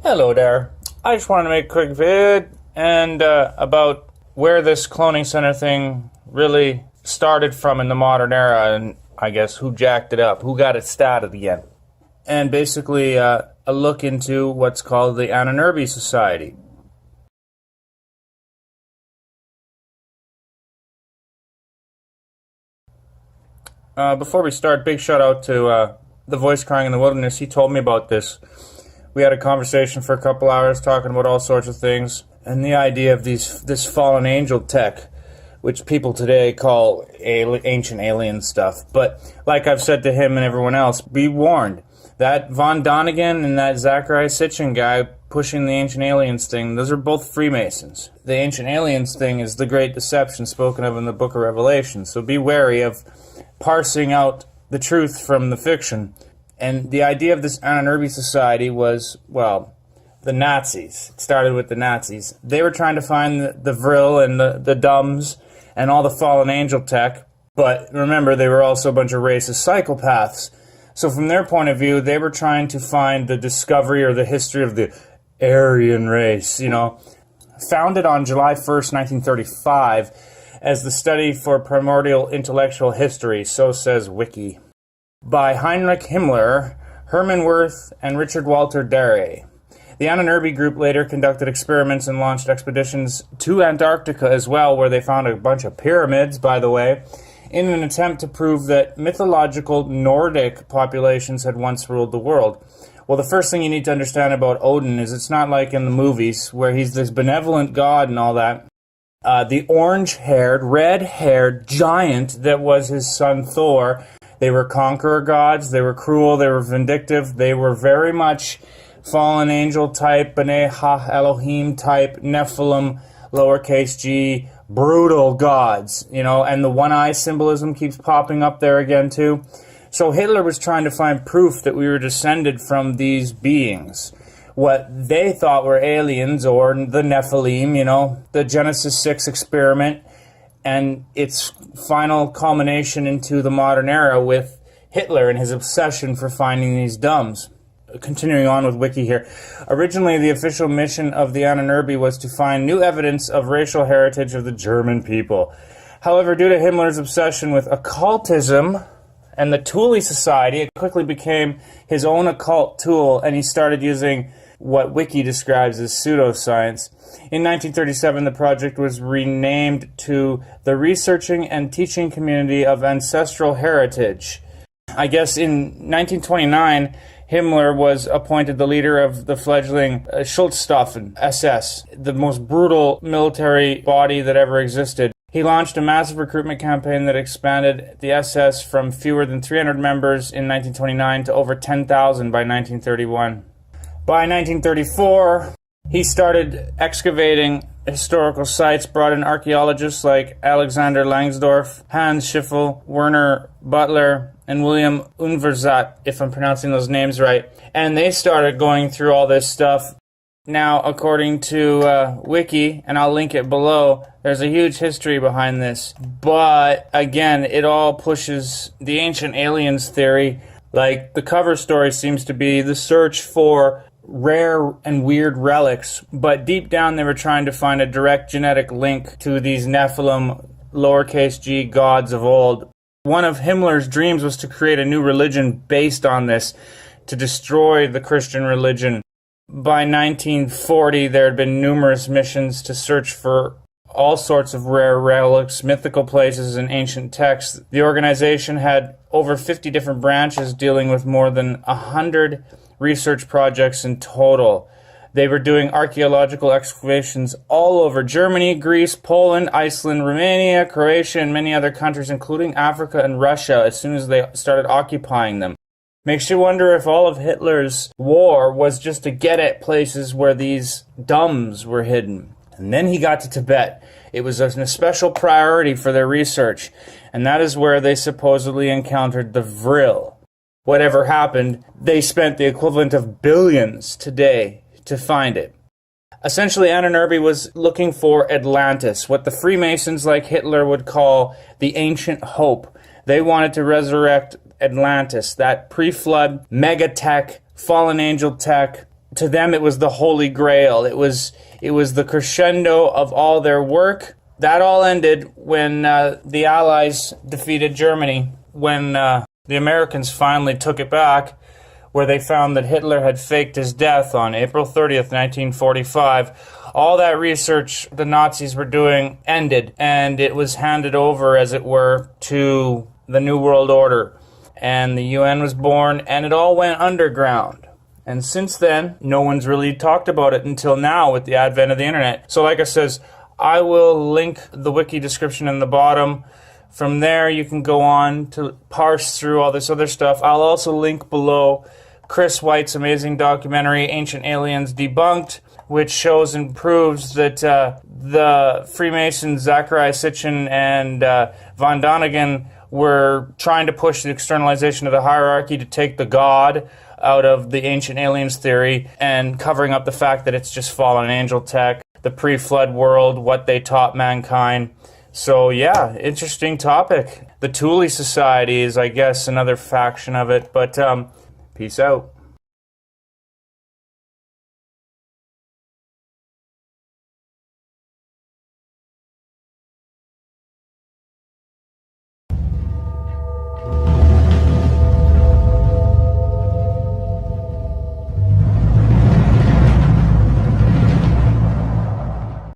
Hello there. I just wanted to make a quick vid and about where this cloning center thing really started from in the modern era, and I guess who jacked it up, who got it started again. And basically a look into what's called the Ahnenerbe Society. Before we start, big shout out to the voice crying in the wilderness. He told me about this. We had a conversation for a couple hours talking about all sorts of things, and the idea of this fallen angel tech, which people today call ancient alien stuff. But like I've said to him and everyone else, be warned. That Von Donigan and that Zachariah Sitchin guy pushing the ancient aliens thing, those are both Freemasons. The ancient aliens thing is the great deception spoken of in the book of Revelation. So be wary of parsing out the truth from the fiction. And the idea of this Ahnenerbe Society was, well, the Nazis. It started with the Nazis. They were trying to find the Vrill and the Dumbs and all the fallen angel tech. But remember, they were also a bunch of racist psychopaths. So from their point of view, they were trying to find the discovery or the history of the Aryan race, you know. Founded on July 1st, 1935, as the study for primordial intellectual history, so says Wiki, by Heinrich Himmler, Hermann Wirth, and Richard Walter Darré. The Ahnenerbe group later conducted experiments and launched expeditions to Antarctica as well, where they found a bunch of pyramids, by the way, in an attempt to prove that mythological Nordic populations had once ruled the world. Well, the first thing you need to understand about Odin is it's not like in the movies, where he's this benevolent god and all that. The orange-haired, red-haired giant that was his son Thor. They were conqueror gods, they were cruel, they were vindictive, they were very much fallen angel type, B'nai Ha Elohim type, Nephilim, lowercase g, brutal gods, you know, and the one-eye symbolism keeps popping up there again too. So Hitler was trying to find proof that we were descended from these beings. What they thought were aliens or the Nephilim, you know, the Genesis 6 experiment, and its final culmination into the modern era with Hitler and his obsession for finding these dumbs. Continuing on with Wiki here. Originally, the official mission of the Ahnenerbe was to find new evidence of racial heritage of the German people. However, due to Himmler's obsession with occultism and the Thule Society, it quickly became his own occult tool, and he started using what Wiki describes as pseudoscience. In 1937, the project was renamed to the Researching and Teaching Community of Ancestral Heritage. I guess in 1929, Himmler was appointed the leader of the fledgling Schutzstaffen SS, the most brutal military body that ever existed. He launched a massive recruitment campaign that expanded the SS from fewer than 300 members in 1929 to over 10,000 by 1931. By 1934, he started excavating historical sites, brought in archaeologists like Alexander Langsdorff, Hans Schiffel, Werner Butler, and William Unverzat, if I'm pronouncing those names right. And they started going through all this stuff. Now, according to Wiki, and I'll link it below, there's a huge history behind this. But, again, it all pushes the ancient aliens theory. Like, the cover story seems to be the search for rare and weird relics, but deep down they were trying to find a direct genetic link to these Nephilim, lowercase g, gods of old. One of Himmler's dreams was to create a new religion based on this, to destroy the Christian religion. By 1940, there had been numerous missions to search for all sorts of rare relics, mythical places, and ancient texts. The organization had over 50 different branches dealing with more than 100 research projects in total. They were doing archaeological excavations all over Germany, Greece, Poland, Iceland, Romania, Croatia, and many other countries, including Africa and Russia, as soon as they started occupying them. Makes you wonder if all of Hitler's war was just to get at places where these dumbs were hidden. And then he got to Tibet. It was a special priority for their research, and that is where they supposedly encountered the Vrill. Whatever happened, they spent the equivalent of billions today to find it. Essentially, Ahnenerbe was looking for Atlantis, what the Freemasons like Hitler would call the ancient hope. They wanted to resurrect Atlantis, that pre-flood mega-tech, fallen angel tech, to them it was the Holy Grail. It was the crescendo of all their work. That all ended when the Allies defeated Germany, when the Americans finally took it back, where they found that Hitler had faked his death on April 30th, 1945. All that research the Nazis were doing ended, and it was handed over, as it were, to the New World Order. And the UN was born, and it all went underground. And since then, no one's really talked about it until now with the advent of the internet. So like I says, I will link the wiki description in the bottom. From there, you can go on to parse through all this other stuff. I'll also link below Chris White's amazing documentary, Ancient Aliens Debunked, which shows and proves that the Freemasons, Zachariah Sitchin and von Däniken, were trying to push the externalization of the hierarchy to take the God out of the ancient aliens theory and covering up the fact that it's just fallen angel tech, the pre-flood world, what they taught mankind. So yeah, interesting topic. The Thule Society is, I guess, another faction of it, but peace out.